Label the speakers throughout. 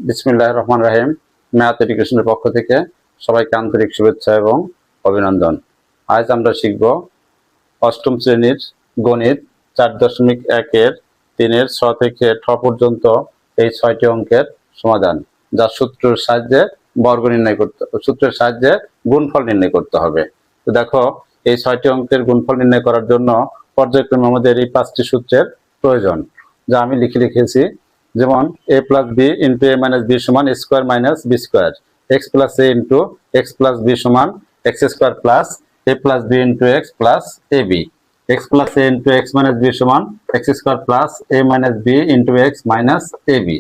Speaker 1: বিসমিল্লাহির রহমানির রহিম। ম্যাথ এডুকেশনের পক্ষ থেকে সবাইকে আন্তরিক শুভেচ্ছা এবং অভিনন্দন। আজ আমরা শিখব অষ্টম শ্রেণীর গণিত 4.1-এর 3-এর 6 থেকে 6 পর্যন্ত এই 6টি অঙ্কের সমাধান, যা সূত্রের সাহায্যে সূত্রের সাহায্যে গুণফল নির্ণয় করতে হবে। তো দেখো, এই 6টি অঙ্কের গুণফল নির্ণয় করার জন্য পর্যায়ক্রমে আমাদের এই 5টি সূত্রের প্রয়োজন, যা আমি লিখেছি। যেমন a plus B into a minus B সমান a square minus B square, X plus A into X plus B সমান X square plus A plus B into X plus A B, X plus A into X minus B সমান X square plus A minus B into X minus A B,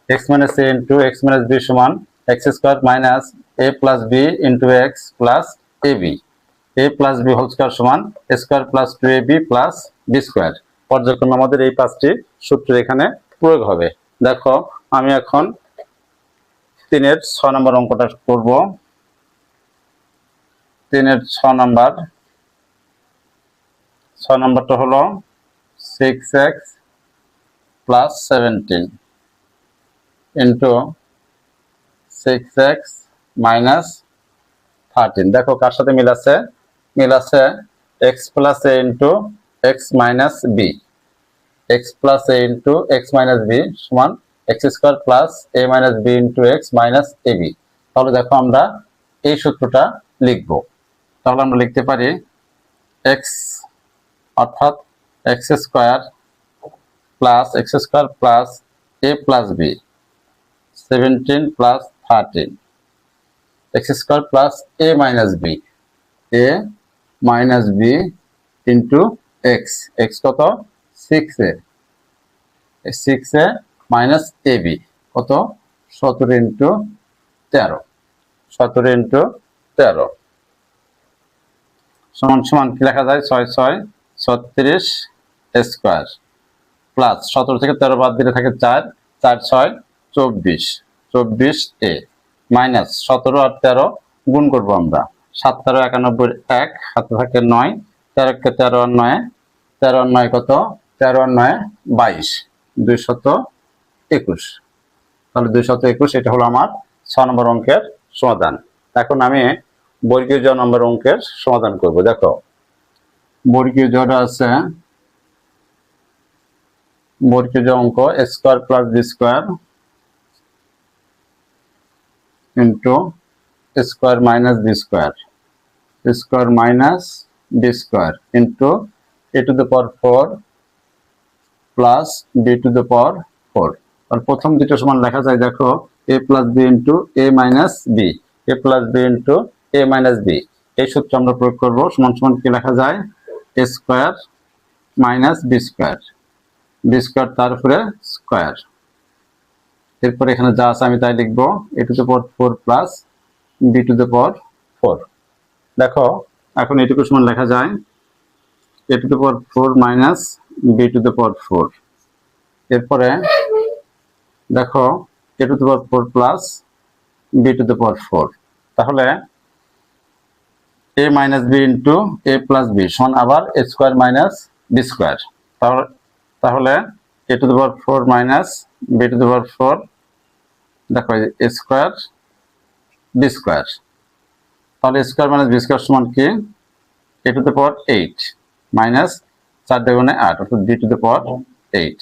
Speaker 1: X minus A into X minus B সমান X square minus A plus B into X plus A B, A plus B whole square সমান A square plus 2ab plus B square. পর্যায়ক্রমে আমাদের এই 5টি সূত্র এখানে প্রয়োগ হবে। দেখো, আমি এখন 3-এর 6 নম্বর অঙ্কটা করব। 3-এর 6 নম্বরটা হলো 6x plus 17 into 6x minus 13। দেখো কার সাথে মিল আছে x plus a into X minus B, X plus A into X minus B সমান X square plus A minus B into X minus A B. তাহলে দেখো আমরা এই সূত্রটা লিখব। তাহলে আমরা লিখতে পারি এক্স অর্থাৎ X square plus A plus B 17 plus 13, X square plus A minus B into X, X কত 6a, 6a minus A B কত 17 ইন্টু 13 সমান সমান কি লেখা যায় 6 6 36 স্কোয়ার প্লাস 17 থেকে 13 বাদ দিলে থাকে 4, 4 6 24 এ মাইনাস 17 আর 13 গুণ করবো আমরা, 7 13 91 1 হাতে থাকে 9, 13 কে 13 আর 9, 13 আর 9 কত 13 আর 9 22, 221। তাহলে 221, এটা হলো আমার 6 নম্বর অঙ্কের সমাধান। এখন আমি বর্গীয় জ নম্বর অঙ্কের সমাধান করব। দেখো, বর্গীয় জটা আছে, বর্গীয় জ অঙ্ক A square plus B square into square minus B square into A to the power 4 plus B to the power 4। আর প্রথম দুটো সমান লেখা যায়, দেখো A plus B into A minus B, A plus B into A minus B. এই সূত্র আমরা প্রয়োগ করব। সমান সমান কি লেখা যায় A square minus B square তারপরে স্কোয়ার, এরপর এখানে যা আছে আমি তাই লিখবো, A to the power 4 plus B to the power 4। দেখো এখন এটুকু সমান লেখা যায় A to the power 4 minus B to the power 4। এরপরে দেখো A to the power 4 plus B to the power 4। তাহলে A minus B into A plus B সমান আবার এ স্কোয়ার মাইনাস বি স্কোয়ার। তাহলে A to the power 4 minus B to the power 4, দেখো A square B square. তাহলে square minus B square সমান কি A to the power 8 minus 4 দুগুণে 8 অর্থাৎ B to the power 8।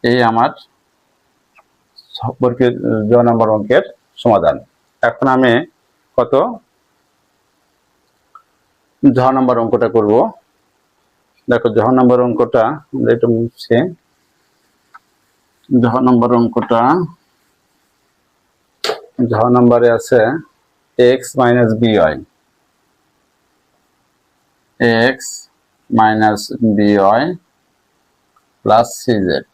Speaker 1: এই আমার বর্গীয় জ নম্বর অঙ্কের সমাধান। এখন আমি জ নম্বর অঙ্কটা করব। দেখো জ নম্বর অঙ্কটা এটা মুছছে, জ নম্বরে আছে X minus B Y, X minus B Y plus C Z,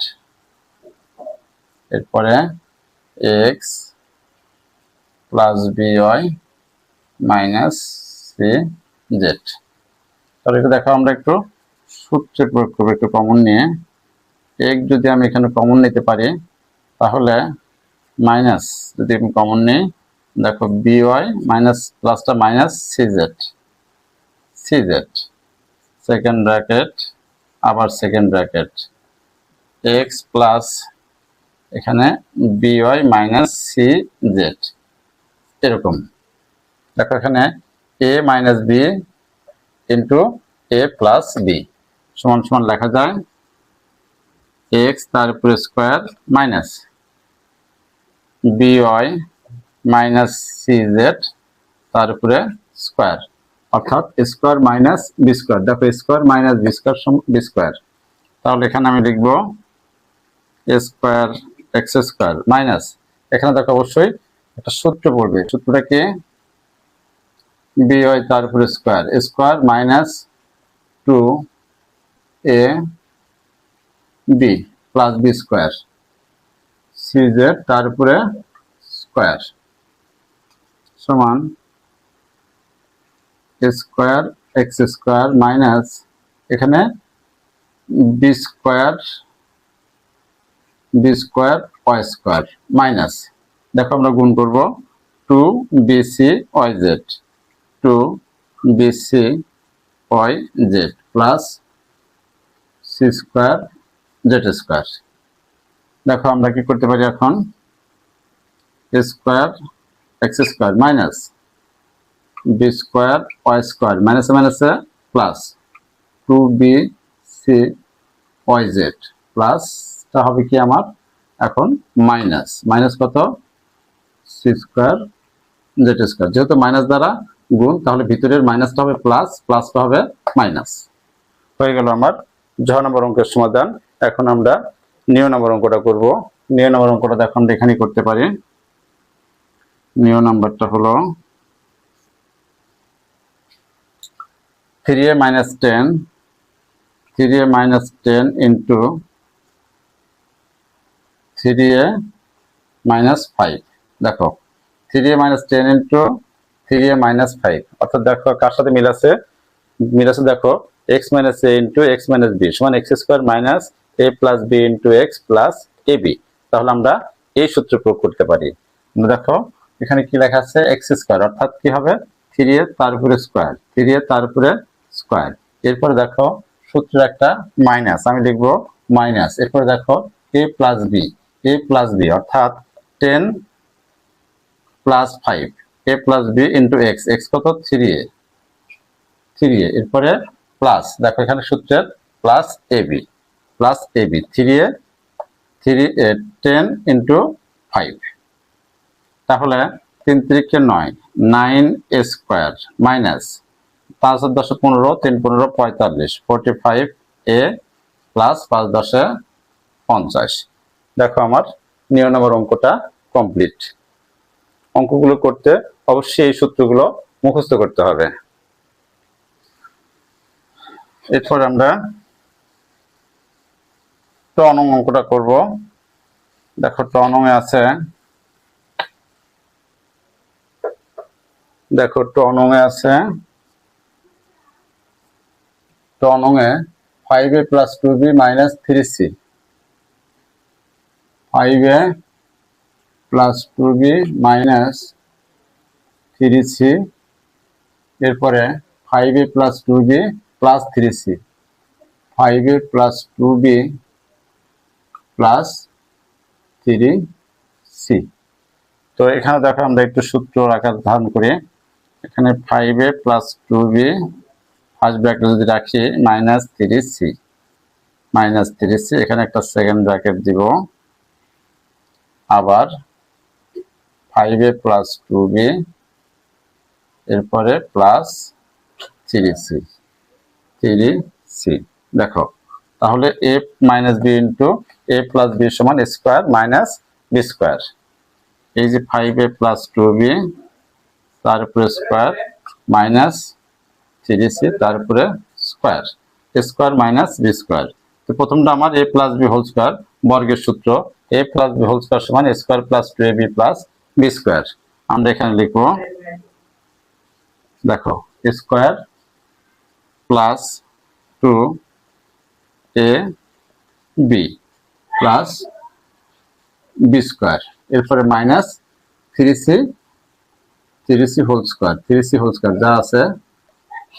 Speaker 1: এরপরে X plus B Y minus C Z. তাহলে এটা দেখো আমরা একটু সূত্রে প্রয়োগ করবো, একটু কমন নিয়ে। এক যদি আমি এখানে কমন নিতে পারি, তাহলে মাইনাস যদি আমি কমন নিই, দেখো বিওয়াই মাইনাস প্লাসটা মাইনাস সিজেড, সেকেন্ড ব্র্যাকেট আবার সেকেন্ড ব্র্যাকেট এক্স প্লাস এখানে by মাইনাস সি জেড, এরকম। দেখো এখানে a minus B into a plus B সমান সমান লেখা যায় এক্স তার উপরে square minus by minus C Z তার উপরে স্কোয়ার, অর্থাৎ স্কোয়ার মাইনাস বি স্কোয়ার। দেখো square minus B square B square, তাহলে এখানে আমি লিখবো A square x square minus, এখানে দেখো অবশ্যই একটা সূত্র পড়বে, সূত্রটা কি by তার উপরে square, square minus two a b plus B square c Z তার উপরে স্কোয়ার সমান স্কোয়ার এক্স স্কোয়ার মাইনাস এখানে b square y square minus, দেখো আমরা গুণ করব two bc y z, two bc y z plus c square z square. দেখো আমরা কি করতে পারি এখন, square x square minus B square y square মাইনাসে মাইনাসে plus two b c y z প্লাসটা হবে কি আমার এখন মাইনাস মাইনাস কত সি স্কোয়ার জেড স্কোয়ার, যেহেতু মাইনাস দ্বারা গুণ তাহলে ভিতরের মাইনাসটা হবে প্লাস, প্লাসটা হবে মাইনাস। হয়ে গেল আমার জ নম্বর অঙ্কের সমাধান। এখন আমরা নিয় নম্বর অঙ্কটা করব। নিয় নম্বর অঙ্কটা দেখো আমরা এখানে করতে পারি। নিয় নাম্বারটা হলো 3a minus 10 3a minus 10 into 3a minus 5। দেখো 3a minus 10 into 3a minus 5, অর্থাৎ দেখো কার সাথে মিল আছে, দেখো x minus a into x minus b সমান x square minus a plus b into x plus ab। তাহলে আমরা এই সূত্র প্রয়োগ করতে পারি। দেখো এখানে কি লেখা আছে x স্কয়ার, অর্থাৎ কি হবে 3a তার উপরে স্কয়ার, 3a তার উপরে স্কয়ার। এরপর দেখো সূত্র একটা মাইনাস, আমি লিখবো মাইনাস, এরপর দেখো a plus b অর্থাৎ 10 plus 5 a plus b into x, x কত 3a, এরপরে প্লাস দেখো এখানে সূত্রের প্লাস ab 3a 10 into 5, তাহলে 3 3 9 9 স্কয়ার মাইনাস 5 10 15 3 15 45 45a প্লাস 5 10 50। দেখো আমার নিয় নম্বর অঙ্কটা কমপ্লিট। অঙ্কগুলো করতে অবশ্যই এই সূত্রগুলো মুখস্থ করতে হবে। এরপর আমরা ট নং অঙ্কটা করব। দেখো ট নং এ আছে, দেখো ট নং এ আছে, ট নং এ 5a plus 2b minus 3c, 5a plus 2b minus 3c, এরপরে 5a plus 2b plus 3c, 5a plus 2b plus 3c। তো এখানে দেখো আমরা একটু সূত্র আকার ধারণ করি। এখানে 5a plus 2b first bracket যদি রাখি মাইনাস 3c, এখানে একটা সেকেন্ড ব্র্যাকেট দিব, আবার 5a plus 2b এরপরে প্লাস 3c। দেখো তাহলে a minus b into a plus b সমান স্কয়ার মাইনাস b স্কয়ার। এই যে 5a plus 2b তার উপরে স্কয়ার মাইনাস 3c তার উপরে square, square minus b square. তো প্রথমটা আমার a plus b whole square বর্গের সূত্র, a plus b whole square সমান square plus 2ab plus b square. আমরা এখানে লিখব দেখো square plus 2ab plus b square, এরপরে মাইনাস 3c হোল স্কয়ার, যা আছে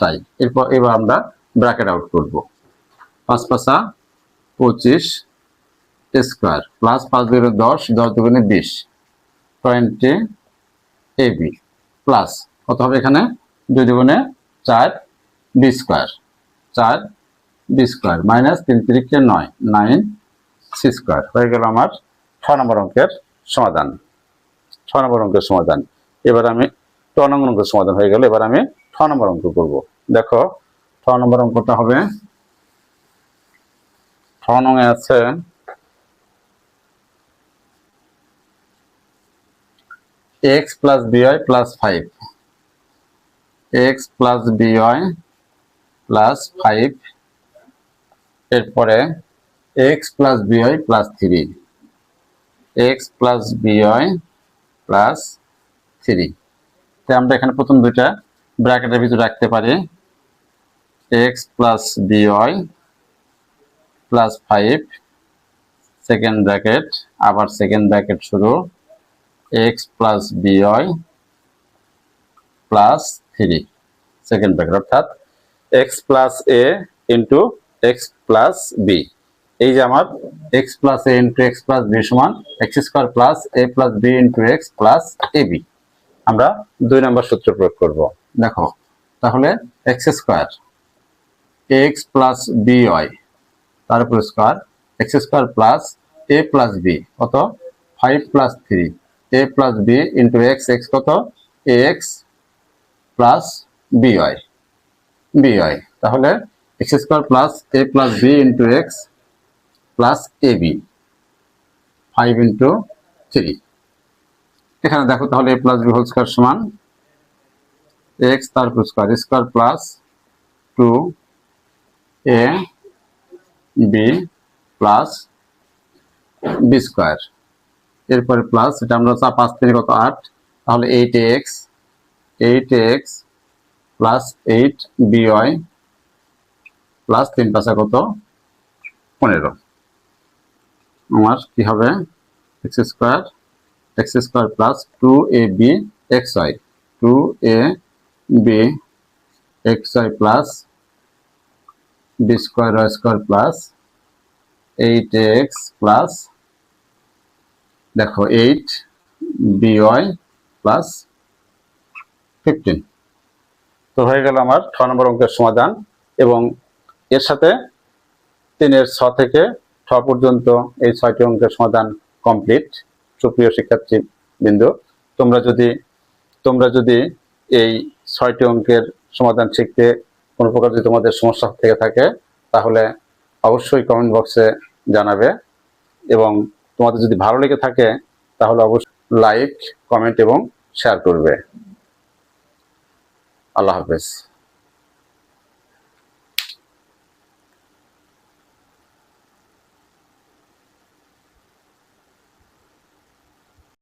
Speaker 1: তাই। এবার আমরা ব্র্যাকেট আউট করব। 5 5 25 স্কোয়ার প্লাস 5 দুগুণে 10, 10 দুগুণে 20, 20 ab প্লাস কত হবে এখানে 2 দুগুণে 4 b square, 4 b square minus 3 3 9, 9 c square. হয়ে গেল আমার 6 নম্বর অঙ্কের সমাধান। 6 নম্বর অঙ্কের সমাধান। এবার আমি 6 নম্বর অঙ্কের সমাধান হয়ে গেল। এবার আমি 6 নম্বর অঙ্ক করব। দেখো 6 নম্বর অঙ্কটা হবে 6 নং এ আছে x plus by plus 5, x plus by plus 5 এরপরে x plus by plus 3, x plus by plus 3। তো আমরা এখানে প্রথম দুইটা ব্র্যাকেটের ভিতরে রাখতে পারি x plus by plus 5 second bracket, আবার সেকেন্ড ব্র্যাকেট শুরু x plus by plus 3 second bracket, অর্থাৎ x plus a into x plus b। এই যে আমার x plus a into x plus b সমান x square plus a plus b into x plus ab। আমরা 2 নম্বর সূত্র প্রয়োগ করব। দেখো তাহলে x square x plus by তার উপর square x square plus a plus b কত 5 plus 3 a plus b into x, x কত ax plus by by, তাহলে x square plus a plus b into x plus ab 5 into 3। এখানে দেখো তাহলে a plus b whole square সমান x তার উপর square square plus 2 a b plus b square, এরপরে plus এটা আমরা 5 3 কত 8, তাহলে 8ax প্লাস 8by প্লাস 3 5 কত 15। আমার কি হবে x square plus 2ab xy 2ab xy plus b square y square plus 8ax plus দেখো 8by প্লাস 15। তো হয়ে গেল আমার 6 নম্বর অঙ্কের সমাধান এবং এর সাথে 3 এর 6 থেকে 6 পর্যন্ত এই 6টি অঙ্কের সমাধান কমপ্লিট। সুপ্রিয় শিক্ষার্থী বিন্দু, তোমরা যদি এই 6টি অঙ্কের সমাধান শিখতে কোনো প্রকার যদি তোমাদের সমস্যা থেকে থাকে তাহলে অবশ্যই কমেন্ট বক্সে জানাবে এবং তোমাদের যদি ভালো লেগে থাকে তাহলে অবশ্যই লাইক, কমেন্ট এবং শেয়ার করবে। আল্লাহ হাফেজ।